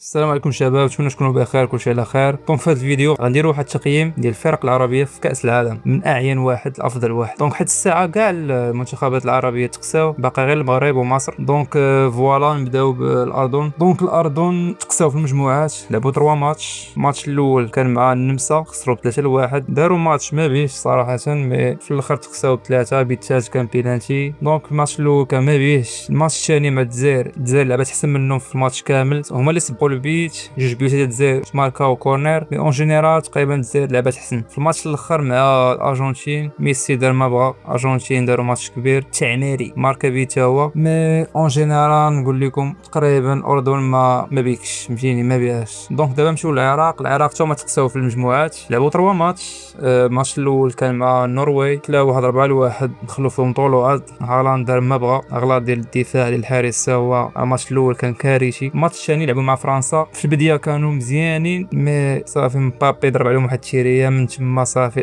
السلام عليكم شباب، نتمنى تكونوا بخير، كلشي على خير. دونك في هذا الفيديو غنديروا واحد التقييم ديال الفرق العربيه في كاس العالم من اعين واحد لافضل واحد. دونك حتى الساعه كاع المنتخبات العربيه تقساو، باقي غير المغرب ومصر. دونك فوالا نبداو بالاردن. دونك الاردن تقساو في المجموعات، لعبوا 3 ماتش. الماتش الاول كان مع النمسا، خسروا 3-1. داروا ماتش ما بيش صراحه، مي في الاخر تقساو ب3، بالثالث كان بينالتي. دونك الماتش الاول كان ما بيش. الماتش الثاني مع الجزائر لعبت احسن منهم في الماتش كامل، هما اللي سبقوا البيت. جوج بيوت ديال الجزائر ماركاو كورنر، مي اون جينيرال تقريبا الجزائر لعبت احسن. في الماتش الاخر مع الارجنتين، ميسي دار ما بغا، الارجنتين داروا ماتش كبير تعميري، ماركا بيتا هو. مي اون جينيرال نقول لكم تقريبا الاردن ما بيكش، فهمتيني، ما بيهاش. دونك دابا نمشيو للعراق. حتى هما تقساو في المجموعات، لعبوا 3 ماتش. الماتش الاول كان مع النرويج، تلاو 4-1، دخلوا فيهم طولوا. هالاند دار ما بغا، اغلاط ديال الدفاع ديال الحارس هو. الماتش الاول كان كارثي. الماتش الثاني لعبوا مع فرنسا، في البدايه كانوا مزيانين، مي صافي مبابي ضرب عليهم واحد التيريه من تما، صافي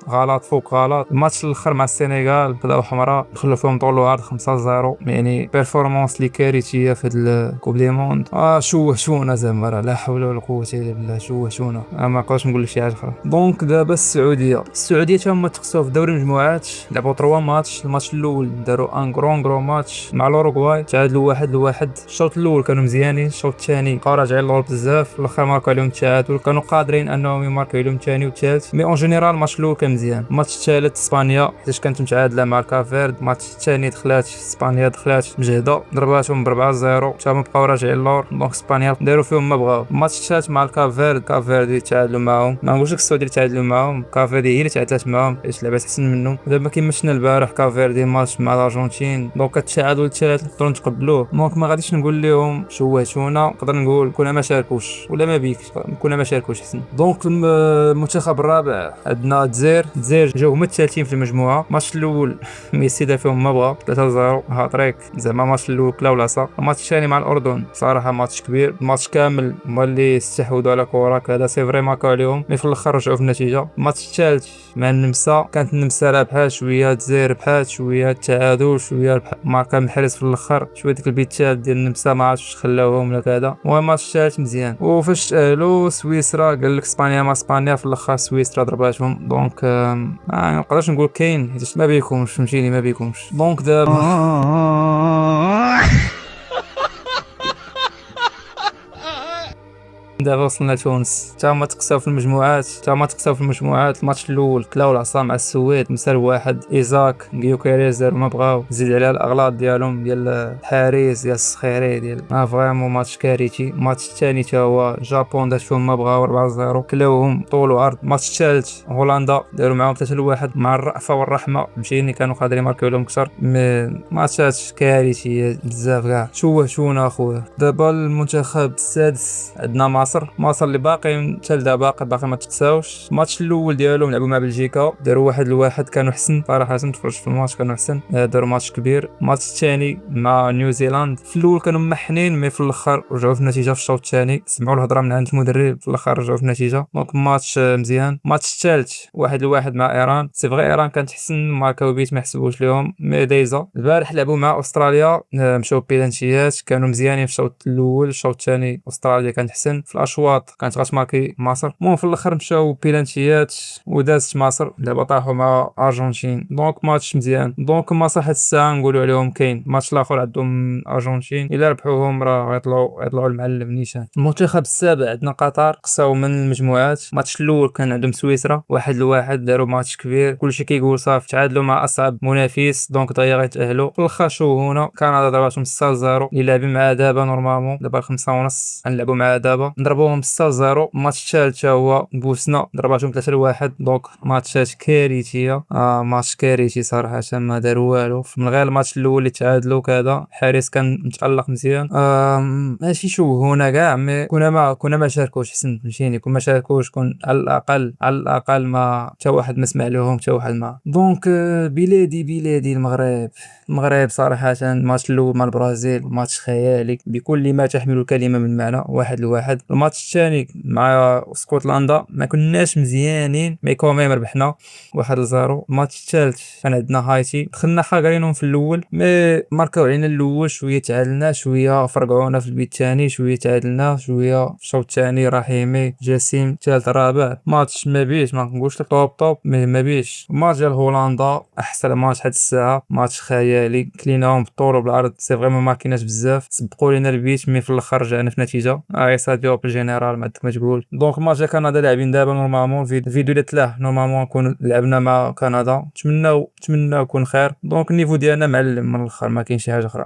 غلط فوق غلط. الماتش الاخر مع السنغال خداو حمراء، دخلوا فيهم طولوا 5-0، يعني بيرفورمانس لي كارثيه في هاد الكوب دي موند. شونا زعما، لا حول ولا قوه الا بالله، شونا. ما نقدرش نقول لك شي حاجه اخرى. دونك دابا السعوديه تا هما تقساو في دوري المجموعات، لعبوا 3 ماتش. الماتش الاول داروا ان غرون ماتش مع الاوروغواي، تعادلوا 1-1. الشوط الاول كانوا مزيانين، الشوط الثاني بقاو راجعين للور بزاف، في الاخر ماركوا عليهم التعادل. كانوا قادرين انهم يماركوا عليهم الثاني والثالث، مي اون جينيرال الماتش الاول كان مزيان. الماتش الثالث اسبانيا، حيت كانت متعادله مع الكافيرد. الماتش الثاني اسبانيا دخلات مجهده، ضرباتهم ب4-0، حتى هما بقاو راجعين للور. دونك اسبانيا داروا فيهم ما بغاو. الماتش الثالث مع الكافيرد تعادلوا معاهم. ما نقولش لك السعوديه تعادلوا معاهم، كافيردي هي اللي تعادلت معاهم، حيت لعبات احسن منهم. دابا كيما شفنا البارح كافيردي ماتش مع الارجنتين، دونك التعادل الثالث نقدروا نتقبلوه. دونك ما غاديش نقول لهم شوهتونا، نقدر نقول كنا ما شاركوش ولا ما بيكش، كنا ما شاركوش احسن. دونك المنتخب الرابع عندنا الجزائر جاو هما الثالثين في المجموعه. الماتش الاول ميسي دار فيهم ما بغا، 3-0 هاتريك، زعما الماتش الاول كلاو لاصا. الماتش الثاني مع الاردن صراحه ماتش كبير، الماتش كامل هما اللي استحوذوا على كره كذا، سي فري ماركو عليهم، مي في الاخر رجعوا في النتيجه. الماتش الثالث مع النمسا، كانت النمسا رابحه شويه، الجزائر ربحات شويه، التعادل شويه، ماركا محرز في الاخر شويه. ديك البيتال ديال النمسا ما عرفتش خلاوهم ولا كذا. المهم الماتش الثالث مزيان. وفاش تاهلوا سويسرا، قال لك اسبانيا مع اسبانيا، في الاخر سويسرا ضرباتهم. دونك ما نقدرش نقول كاين، حيت ما بيكونش، فهمتيني، ما بيكونش. دونك دابا وصلنا لتونس، تا هما تقساو في المجموعات. الماتش الاول كلاو العصا مع السويد، مسار واحد، ايزاك غيوكيريز داروا ما بغاو، زيد على الاغلاط ديالهم ديال الحارس ديال السخيري ديال فريمون ماتش كارثي. الماتش الثاني تا هو جابون دات فيهم ما بغاو، 4-0 كلاوهم طول وعرض. الماتش الثالث هولندا داروا معاهم 3-1 مع الرأفه والرحمه، مشيني كانوا قادرين يماركيو لهم اكثر. ماتشات كارثيه بزاف كاع، شونا اخويا. دابا المنتخب السادس عندنا مصر اللي باقي حتى لدابا باقي ما تقساوش. الماتش الاول ديالهم لعبوا مع بلجيكا، داروا 1-1، كانوا حسن صراحه، تفرجت في الماتش كانوا حسن، داروا ماتش كبير. الماتش الثاني مع نيوزيلاند، في الاول كانوا محنين، مي في الاخر رجعوا في النتيجه. في الشوط الثاني سمعوا الهضره من عند المدرب، في الاخر رجعوا في النتيجه. دونك ماتش مزيان. الماتش الثالث 1-1 مع ايران، سي فغي ايران كانت حسن، ماركاو بيت ما حسبوش لهم. مي دايزا البارح لعبوا مع استراليا، مشاو بيلانتيات، كانوا مزيانين في الشوط الاول. الشوط الثاني استراليا كانت حسن، في الاشواط كانت غتماركي مصر. المهم في الاخر مشاو بيلانتيات ودازت مصر، دابا طاحوا مع ارجنتين. دونك ماتش مزيان. دونك مصر حتى الساعه نقولوا عليهم كاين. الماتش الاخر عندهم ارجنتين، الا ربحوهم راه غيطلعوا المعلم نيشان. المنتخب السابع عندنا قطر، قساو من المجموعات. الماتش الاول كان عندهم سويسرا 1-1، داروا ماتش كبير، كلشي كيقول صافي تعادلوا مع اصعب منافس، دونك دغيا غيتاهلوا. في الاخر هنا كندا ضرباتهم 6-0، اللي لاعبين مع دابا نورمالمون دابا 5:30 غنلعبوا مع دابا، نضربوهم 6-0. الماتش الثالث هو بوسنا، ضرباتهم 3-1. دونك ماتشات كارثيه، ماتش كارثي صراحه، ما داروا والو من غير الماتش الاول اللي تعادلوا كذا. الحارس كان متالق مزيان. ماشي هنا كاع، مي كنا ما شاركوش حسن، فهمتيني، كنا ما شاركوش، كون على الاقل ما حتى واحد ما سمع لهم، حتى واحد ما. دونك بلادي المغرب صراحه، الماتش الاول مع البرازيل ماتش خيالي بكل ما تحمل الكلمه من معنى، 1-1. الماتش الثاني مع اسكتلندا ما كناش مزيانين، مي كوميم ربحنا 1-0. الماتش الثالث كان عندنا هايتي، دخلنا خاغرينهم في الاول، مي ماركاو علينا الاول شويه، تعادلنا شويه، فرقعونا في البيت الثاني شويه، تعادلنا شويه، الشوط الثاني رحيمي جسيم، ثالث رابع. ماتش ما بيش، ما نقولش لك طوب مي ما بيش. ماتش ديال هولندا احسن ماتش حد الساعه، ماتش خيالي، كليناهم بالطول وبالعرض، سي فريمون ما كايناش بزاف، سبقوا لينا البيت مي في الاخر رجعنا في نتيجه ساديو بالجينيرال ما عندك ما تقول. دونك الماتش ديال كندا لاعبين دابا نورمالمون الفيديو اللي تلاه نورمالمون نكون لعبنا مع كندا، نتمناو يكون خير. دونك النيفو ديالنا معلم من الاخر، ما كاين شي حاجه اخرى.